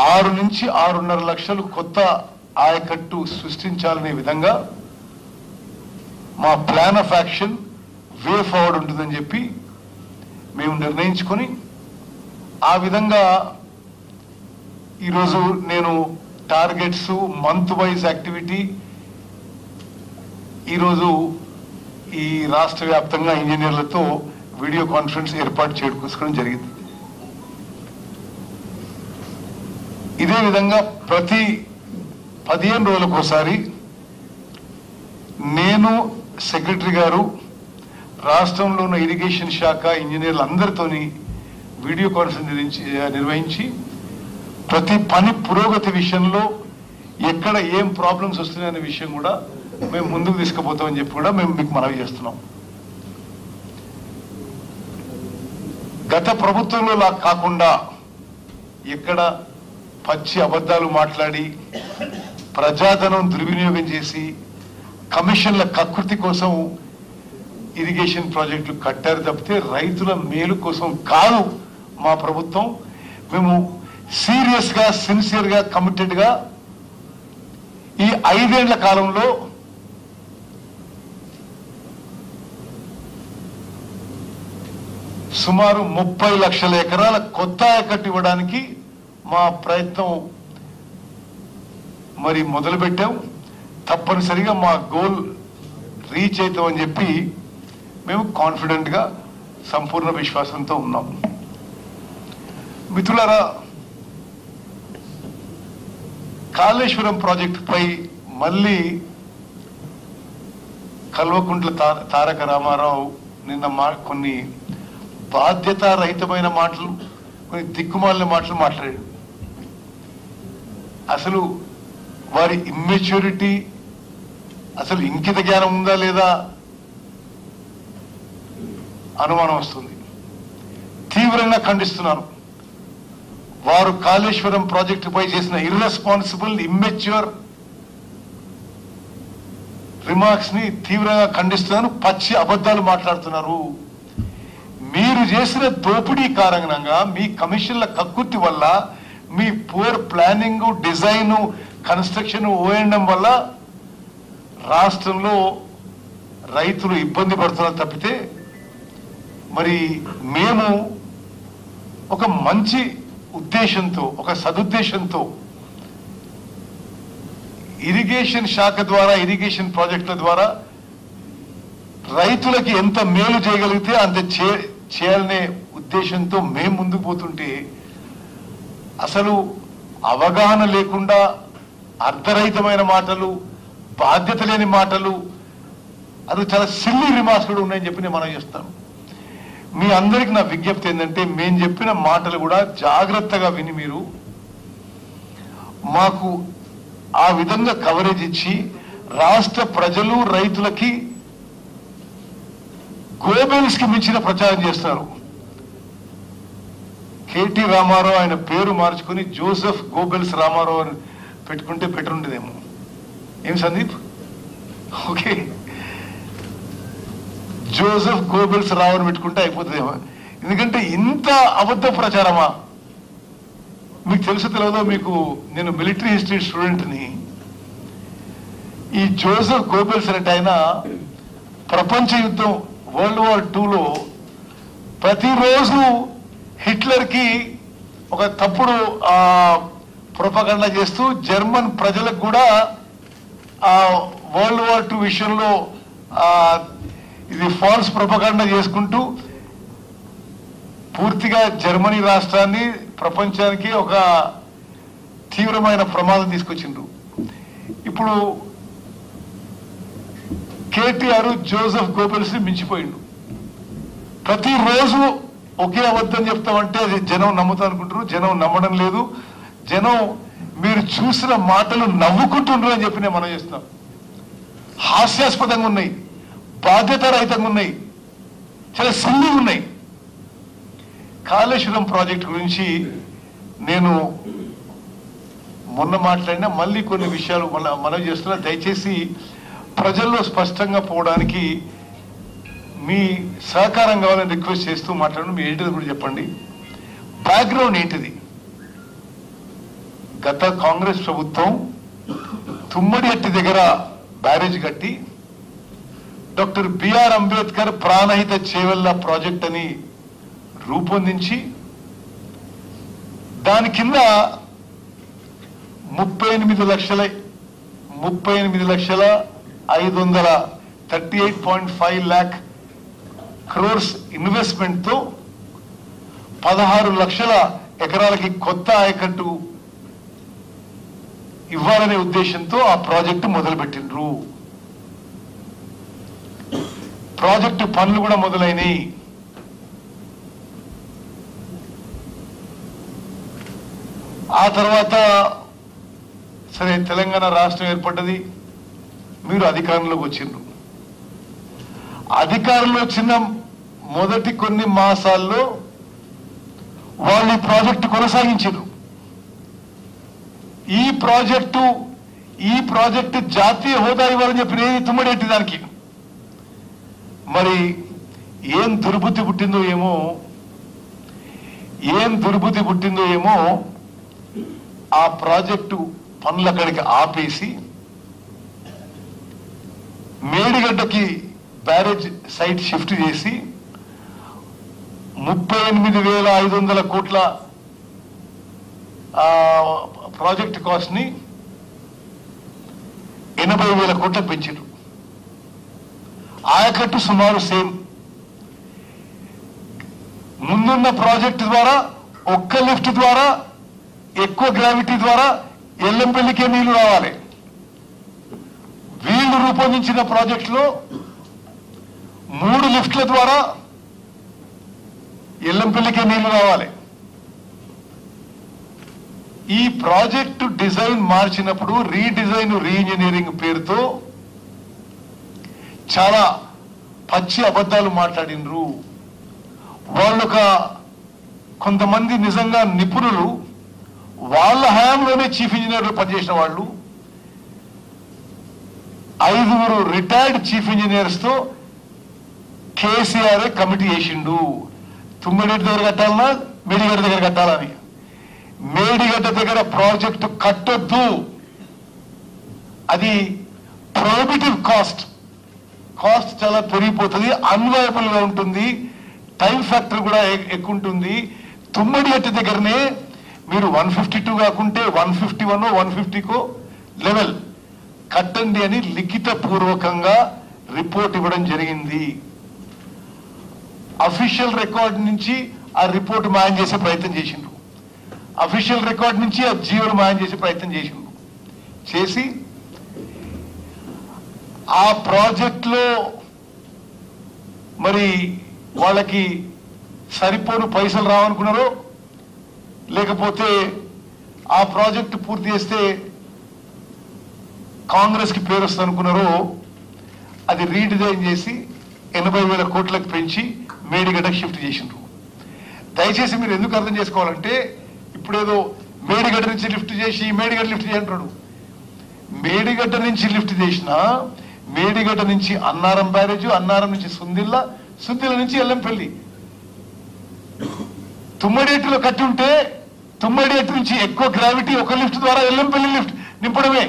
6 నుంచి 6.5 లక్షలు కొత్త ఆయకట్టు సృష్టించాలనే విధంగా మా plan of action way forward ఉంటుందని చెప్పి మేము నిర్ణయించుకొని ఆ విధంగా ఈరోజు నేను టార్గెట్స్ మంత్ వైజ్ యాక్టివిటీ ఈరోజు ఈ రాష్ట్ర వ్యాప్తంగా ఇంజనీర్లతో వీడియో కాన్ఫరెన్స్ ఏర్పాటు చేసుకోవడం జరిగింది. ఇదే విధంగా ప్రతి 15 రోజులకోసారి నేను సెక్రటరీ గారు రాష్ట్రంలో ఉన్న ఇరిగేషన్ శాఖ ఇంజనీర్లు అందరితోని వీడియో కాన్ఫరెన్స్ నిర్వహించి ప్రతి పని పురోగతి విషయంలో ఎక్కడ ఏం ప్రాబ్లమ్స్ వస్తున్నాయనే విషయం కూడా మేము ముందుకు తీసుకుపోతామని చెప్పి కూడా మేము మీకు మనవి చేస్తున్నాం. గత ప్రభుత్వంలో లా కాకుండా ఎక్కడ పచ్చి అబద్ధాలు మాట్లాడి ప్రజాధనం దుర్వినియోగం చేసి కమిషన్ల కకృతి కోసం ఇరిగేషన్ ప్రాజెక్టులు కట్టారు తప్పితే రైతుల మేలు కోసం కాదు మా ప్రభుత్వం. మేము సీరియస్ గా సిన్సియర్ గా కమిటెడ్ గా ఈ 5 ఏళ్ల కాలంలో సుమారు 30 లక్షల ఎకరాల కొత్త ఆయకట్టు ఇవ్వడానికి మా ప్రయత్నం మరి మొదలుపెట్టాం. తప్పనిసరిగా మా గోల్ రీచ్ అవుతామని చెప్పి మేము కాన్ఫిడెంట్ గా సంపూర్ణ విశ్వాసంతో ఉన్నాం. మిత్రులారా, కాళేశ్వరం ప్రాజెక్టుపై మళ్ళీ కల్వకుంట్ల తారక రామారావు నిన్న కొన్ని బాధ్యతారహితమైన మాటలు, కొన్ని దిక్కుమాలిన మాటలు మాట్లాడాడు. అసలు వారి ఇమ్మెచ్యూరిటీ, అసలు ఇంకిత జ్ఞానం ఉందా లేదా అనుమానం వస్తుంది. తీవ్రంగా ఖండిస్తున్నాను. వారు కాళేశ్వరం ప్రాజెక్టుపై చేసిన ఇర్రెస్పాన్సిబుల్, ఇమ్మెచ్యూర్ రిమార్క్స్ ని తీవ్రంగా ఖండిస్తున్నాను. పచ్చి అబద్ధాలు మాట్లాడుతున్నారు. మీరు చేసిన దోపిడీ కారణంగా, మీ కమిషన్ల కక్కుర్తి వల్ల, మీ పూర్ ప్లానింగ్, డిజైన్, కన్స్ట్రక్షన్, ఓఎండ్ఎం వల్ల రాష్ట్రంలో రైతులు ఇబ్బంది పడుతున్నారు తప్పితే మరి మేము ఒక మంచి ఉద్దేశంతో, ఒక సదుద్దేశంతో ఇరిగేషన్ శాఖ ద్వారా, ఇరిగేషన్ ప్రాజెక్టుల ద్వారా రైతులకి ఎంత మేలు చేయగలిగితే అంత చేయాలనే ఉద్దేశంతో మేము ముందుకు పోతుంటే అసలు అవగాహన లేకుండా అర్ధరహితమైన మాటలు, బాధ్యత లేని మాటలు, అది చాలా సిల్లీ రిమార్క్స్ కూడా ఉన్నాయని చెప్పి నేను మనం చేస్తాను. మీ అందరికి నా విజ్ఞప్తి ఏంటంటే, మేము చెప్పిన మాటలు కూడా జాగ్రత్తగా విని మీరు మాకు ఆ విధంగా కవరేజ్ ఇచ్చి రాష్ట్ర ప్రజలు, రైతులకి గోబెల్స్ కి మించిన ప్రచారం చేస్తున్నారు. కేటీ రామారావు ఆయన పేరు మార్చుకుని జోసెఫ్ గోబెల్స్ రామారావు అని పెట్టుకుంటే పెట్టుండేదేమో. ఏం సందీప్? ఓకే, జోసెఫ్ గోబెల్స్ రావు అని పెట్టుకుంటే అయిపోతుందేమో. ఎందుకంటే ఇంత అబద్ధ ప్రచారమా? మీకు తెలుసు తెలియదో, మీకు నేను మిలిటరీ హిస్టరీ స్టూడెంట్ని. ఈ జోసెఫ్ గోబెల్స్ అంటే ఆయన ప్రపంచ యుద్ధం World War II ప్రతిరోజు హిట్లర్కి ఒక తప్పుడు ప్రొపగండా చేస్తూ జర్మన్ ప్రజలకు కూడా World War II విషయంలో ఇది ఫాల్స్ ప్రొపగండా చేసుకుంటూ పూర్తిగా జర్మనీ రాష్ట్రాన్ని ప్రపంచానికి ఒక తీవ్రమైన ప్రమాదం తీసుకొచ్చిండ్రు. ఇప్పుడు కేటీఆర్ జోసెఫ్ గోబెల్స్ ని మించిపోయిండు. ప్రతిరోజు ఒకే అబద్ధం చెప్తామంటే అది జనం నమ్ముతా అనుకుంటారు. జనం నమ్మడం లేదు. జనం మీరు చూసిన మాటలు నవ్వుకుంటుండ్రు అని చెప్పి నేను మనం చేస్తున్నాం. హాస్యాస్పదంగా ఉన్నాయి, బాధ్యతారహితంగా ఉన్నాయి, చాలా సిల్లీగా ఉన్నాయి. కాళేశ్వరం ప్రాజెక్టు గురించి నేను మొన్న మాట్లాడినా, మళ్ళీ కొన్ని విషయాలు మనం చేస్తున్నా. దయచేసి ప్రజల్లో స్పష్టంగా పోవడానికి మీ సహకారం కావాలని రిక్వెస్ట్ చేస్తూ మాట్లాడండి. మీ ఏంటిది కూడా చెప్పండి. బ్యాక్గ్రౌండ్ ఏంటిది? గత కాంగ్రెస్ ప్రభుత్వం తుమ్మడిహట్టి దగ్గర బ్యారేజ్ కట్టి doctor B R Ambedkar Pranahita Chevella project అని రూపొందించి దాని కింద 38,538.5 lakh crores ఇన్వెస్ట్మెంట్ తో 16 లక్షల ఎకరాలకి కొత్త ఆయకట్టు ఇవ్వాలనే ఉద్దేశంతో ఆ ప్రాజెక్టు మొదలుపెట్టిండ్రు. ప్రాజెక్టు పనులు కూడా మొదలైనవి. ఆ తర్వాత సరే తెలంగాణ రాష్ట్రం ఏర్పడ్డది, మీరు అధికారంలోకి వచ్చిండ్రు. అధికారంలో వచ్చిన మొదటి కొన్ని మాసాల్లో వాళ్ళు ఈ ప్రాజెక్టు కొనసాగించారు. ఈ ప్రాజెక్టు జాతీయ హోదా ఇవ్వాలని చెప్పి తుమ్మడేటి దానికి మరి ఏం దుర్బుద్ధి పుట్టిందో ఏమో ఆ ప్రాజెక్టు పనులు అక్కడికి ఆపేసి మేడిగడ్డకి బ్యారేజ్ సైట్ షిఫ్ట్ చేసి 38,500 కోట్ల ప్రాజెక్ట్ కాస్ట్ ని 80,000 కోట్లకు పెంచారు. ఆయకట్టు సుమారు సేమ్. ముందున్న ప్రాజెక్టు ద్వారా ఒక్క లిఫ్ట్ ద్వారా ఎక్కువ గ్రావిటీ ద్వారా ఎల్లంపల్లికే నీళ్లు రావాలి. వీళ్ళు రూపొందించిన ప్రాజెక్టులో 3 లిఫ్ట్ల ద్వారా ఎల్లంపల్లికే నీళ్లు రావాలి. ఈ ప్రాజెక్టు డిజైన్ మార్చినప్పుడు రీఇంజనీరింగ్ పేరుతో చాలా పచ్చి అబద్ధాలు మాట్లాడినరు. కొంతమంది నిజంగా నిపుణులు వాళ్ళ హయాంలోనే చీఫ్ ఇంజనీర్లు పనిచేసిన వాళ్ళు 5 రిటైర్డ్ చీఫ్ ఇంజనీర్స్ తో కేసీఆర్ కమిటీ చేసిండు. తుమ్మిడిగడ్డ దగ్గర కట్టాలన్నా మేడిగడ్డ దగ్గర కట్టాలని. మేడిగడ్డ దగ్గర ప్రాజెక్టు కట్టొద్దు, అది ప్రొహిబిటివ్ కాస్ట్ చాలా పెరిగిపోతుంది, అన్వయబుల్ గా ఉంటుంది, టైం ఫ్యాక్టర్ కూడా ఎక్కువ ఉంటుంది. తుమ్మడిగట్ట దగ్గరనే మీరు 152 కాకుంటే 151 150 లెవెల్ కట్టండి అని లిఖిత పూర్వకంగా రిపోర్ట్ ఇవ్వడం జరిగింది. అఫీషియల్ రికార్డ్ నుంచి ఆ రిపోర్ట్ మాయం చేసే ప్రయత్నం చేసిండ్రు. అఫీషియల్ రికార్డ్ నుంచి ఆ జీవోలు మాయం చేసే ప్రయత్నం చేసి ఆ ప్రాజెక్ట్ లో మరి వాళ్ళకి సరిపోను పైసలు రావనుకున్నారో లేకపోతే ఆ ప్రాజెక్టు పూర్తి చేస్తే కాంగ్రెస్ కి పేరు వస్తుంది అనుకున్నారో అది రీడిజైన్ చేసి 80,000 కోట్లకు పెంచి మేడిగడ్డకు షిఫ్ట్ చేసిండ్రు. దయచేసి మీరు ఎందుకు అర్థం చేసుకోవాలంటే ఇప్పుడేదో మేడిగడ్డ నుంచి లిఫ్ట్ చేసి మేడిగడ్డ లిఫ్ట్ చేయంటాడు. మేడిగడ్డ నుంచి లిఫ్ట్ చేసినా మేడిగడ్డ నుంచి అన్నారం బ్యారేజ్, అన్నారం నుంచి సుందిల్ల నుంచి ఎల్లంపల్లి. తుమ్మడేటిలో కట్టి ఉంటే తుమ్మడేటి నుంచి ఎక్కువ గ్రావిటీ ఒక లిఫ్ట్ ద్వారా ఎల్లంపల్లి లిఫ్ట్ నింపడమే.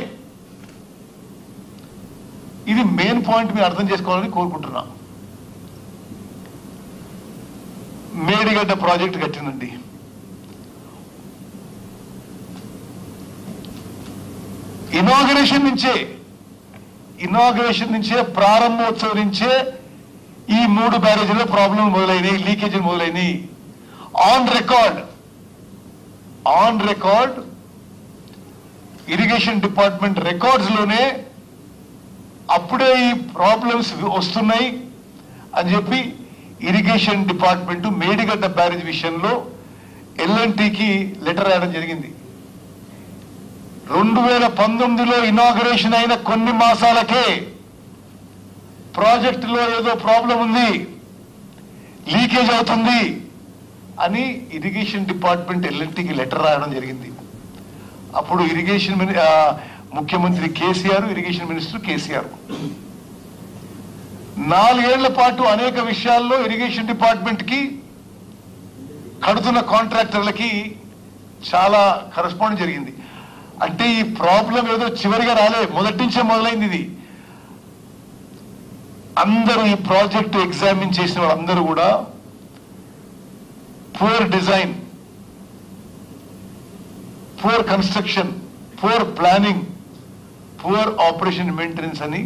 ఇది మెయిన్ పాయింట్ మీరు అర్థం చేసుకోవాలని కోరుకుంటున్నా. మేడిగడ్డ ప్రాజెక్ట్ కట్టినండి, ఇనాగరేషన్ నుంచే ప్రారంభోత్సవం నుంచే ఈ 3 బ్యారేజీలో ప్రాబ్లం మొదలైనవి, లీకేజీలు మొదలైనవి. On record irrigation department records లోనే అప్పుడే ఈ ప్రాబ్లమ్స్ వస్తున్నాయి అని చెప్పి ఇరిగేషన్ డిపార్ట్మెంట్ మేడిగడ్డ బ్యారేజ్ విషయంలో ఎల్ఎన్టీకి లెటర్ రాయడం జరిగింది. 2019లో ఇనాగరేషన్ అయిన కొన్ని మాసాలకే ప్రాజెక్టులో ఏదో ప్రాబ్లం ఉంది, లీకేజ్ అవుతుంది అని ఇరిగేషన్ డిపార్ట్మెంట్ ఎల్ఎన్టీకి లెటర్ రాయడం జరిగింది. అప్పుడు ఇరిగేషన్ ముఖ్యమంత్రి కేసీఆర్, ఇరిగేషన్ మినిస్టర్ కేసీఆర్ 4 ఏళ్ల పాటు అనేక విషయాల్లో ఇరిగేషన్ డిపార్ట్మెంట్ కి కడుతున్న కాంట్రాక్టర్లకి చాలా కరెస్పాండ్ జరిగింది. అంటే ఈ ప్రాబ్లం ఏదో చివరిగా రాలే, మొదటి నుంచే మొదలైంది ఇది. అందరూ ఈ ప్రాజెక్టు ఎగ్జామిన్ చేసిన వాళ్ళందరూ కూడా poor design, poor construction, poor planning, poor operation maintenance అని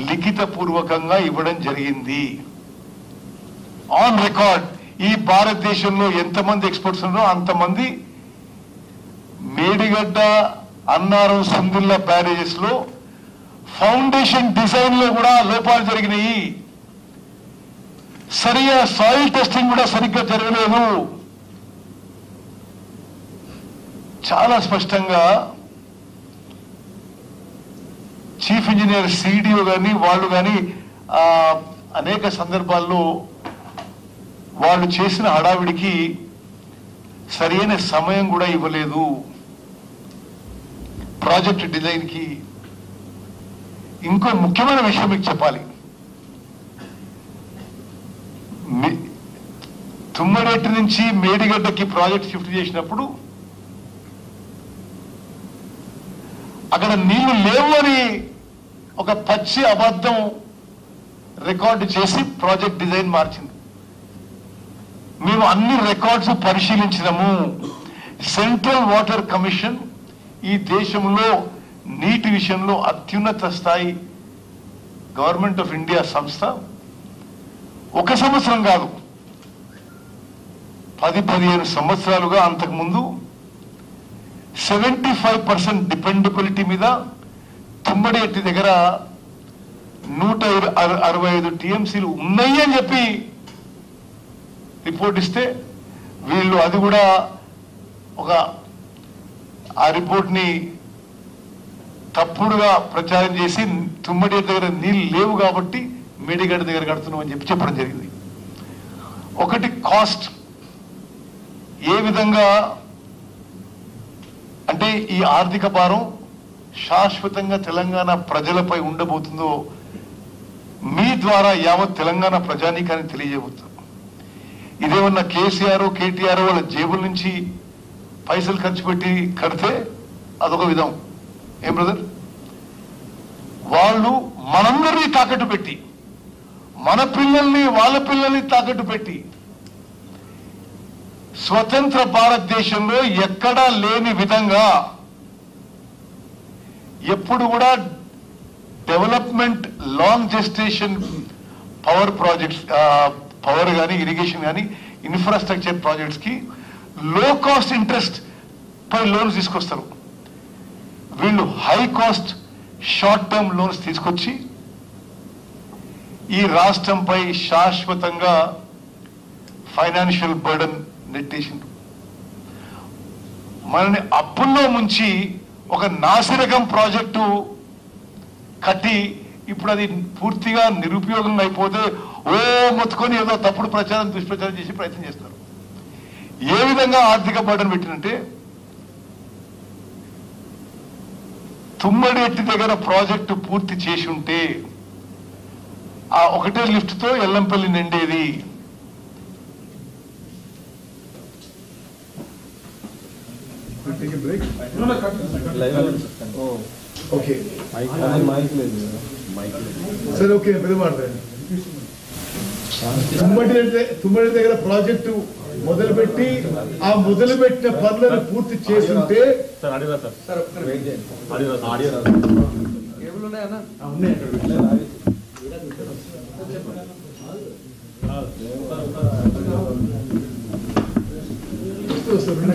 లిఖిత పూర్వకంగా ఇవ్వడం జరిగింది. On record. ఈ భారతదేశంలో ఎంతమంది ఎక్స్పర్ట్స్ ఉన్నారో అంతమంది మేడిగడ్డ, అన్నారం, సుందిల్ల బ్యారేజెస్ లో ఫౌండేషన్ డిజైన్ లో కూడా లోపాలు జరిగినాయి. సరిగా సాయిల్ టెస్టింగ్ కూడా సరిగ్గా జరగలేదు. చాలా స్పష్టంగా చీఫ్ ఇంజనీర్, సిడిఓ కానీ వాళ్ళు కానీ అనేక సందర్భాల్లో వాళ్ళు చేసిన హడావిడికి సరైన సమయం కూడా ఇవ్వలేదు. ప్రాజెక్ట్ డిజైన్ కి ఇంకో ముఖ్యమైన విషయం మీకు చెప్పాలి. తుమ్మరెడ్డి నుంచి మేడిగడ్డకి ప్రాజెక్ట్ షిఫ్ట్ చేసినప్పుడు అక్కడ నీళ్లు లేవు అని ఒక పచ్చి అబద్ధం రికార్డు చేసి ప్రాజెక్ట్ డిజైన్ మార్చింది. మేము అన్ని రికార్డ్స్ పరిశీలించినాము. సెంట్రల్ వాటర్ కమిషన్ ఈ దేశంలో నీటి విషయంలో అత్యున్నత స్థాయి గవర్నమెంట్ ఆఫ్ ఇండియా సంస్థ. ఒక సంవత్సరం కాదు, 10-15 సంవత్సరాలుగా అంతకుముందు 75% డిపెండబిలిటీ మీద తుమ్మడేటి దగ్గర 165 టీఎంసీలు ఉన్నాయి అని చెప్పి రిపోర్ట్ ఇస్తే వీళ్ళు అది కూడా ఆ రిపోర్ట్ని తప్పుడుగా ప్రచారం చేసి తుమ్మడేటి దగ్గర నీళ్ళు లేవు కాబట్టి మేడిగడ్డ దగ్గర కడుతున్నామని చెప్పి చెప్పడం జరిగింది. ఒకటి కాస్ట్ ఏ విధంగా అంటే ఈ ఆర్థిక భారం శాశ్వతంగా తెలంగాణ ప్రజలపై ఉండబోతుందో మీ ద్వారా యావత్ తెలంగాణ ప్రజానీకాన్ని తెలియజేయబోతుంది. ఇదేమన్నా కేసీఆర్, కేటీఆర్ వాళ్ళ జేబుల నుంచి పైసలు ఖర్చు పెట్టి కడితే అదొక విధం. ఏం బ్రదర్, వాళ్ళు మనందరినీ తాకట్టు పెట్టి, మన పిల్లల్ని వాళ్ళ పిల్లల్ని తాకట్టు పెట్టి స్వతంత్ర భారతదేశంలో ఎక్కడా లేని విధంగా ఎప్పుడు కూడా development long gestation power projects, power కానీ ఇరిగేషన్ కానీ ఇన్ఫ్రాస్ట్రక్చర్ ప్రాజెక్ట్స్ కి లో కాస్ట్ ఇంట్రెస్ట్ పై లోన్స్ తీసుకొస్తారు. వీళ్ళు high cost short term loans తీసుకొచ్చి ఈ రాష్ట్రంపై శాశ్వతంగా ఫైనాన్షియల్ బర్డన్ నెట్టేసిండ్రు. మనని అప్పుల్లో ముంచి ఒక నాసిరకం ప్రాజెక్టు కట్టి ఇప్పుడు అది పూర్తిగా నిరుపయోగంగా అయిపోతే మొత్తుకొని ఏదో తప్పుడు ప్రచారం, దుష్ప్రచారం చేసి ప్రయత్నం చేస్తారు. ఏ విధంగా ఆర్థిక బర్డన్ పెట్టినంటే తుమ్మడెట్టి దగ్గర ప్రాజెక్టు పూర్తి చేసి ఉంటే ఆ ఒకటే లిఫ్ట్ తో ఎల్లంపల్లి నిండేది. తుమ్మడి దగ్గర ప్రాజెక్టు మొదలుపెట్టి ఆ మొదలుపెట్టిన పనులను పూర్తి చేస్తుంటే వస్తుంది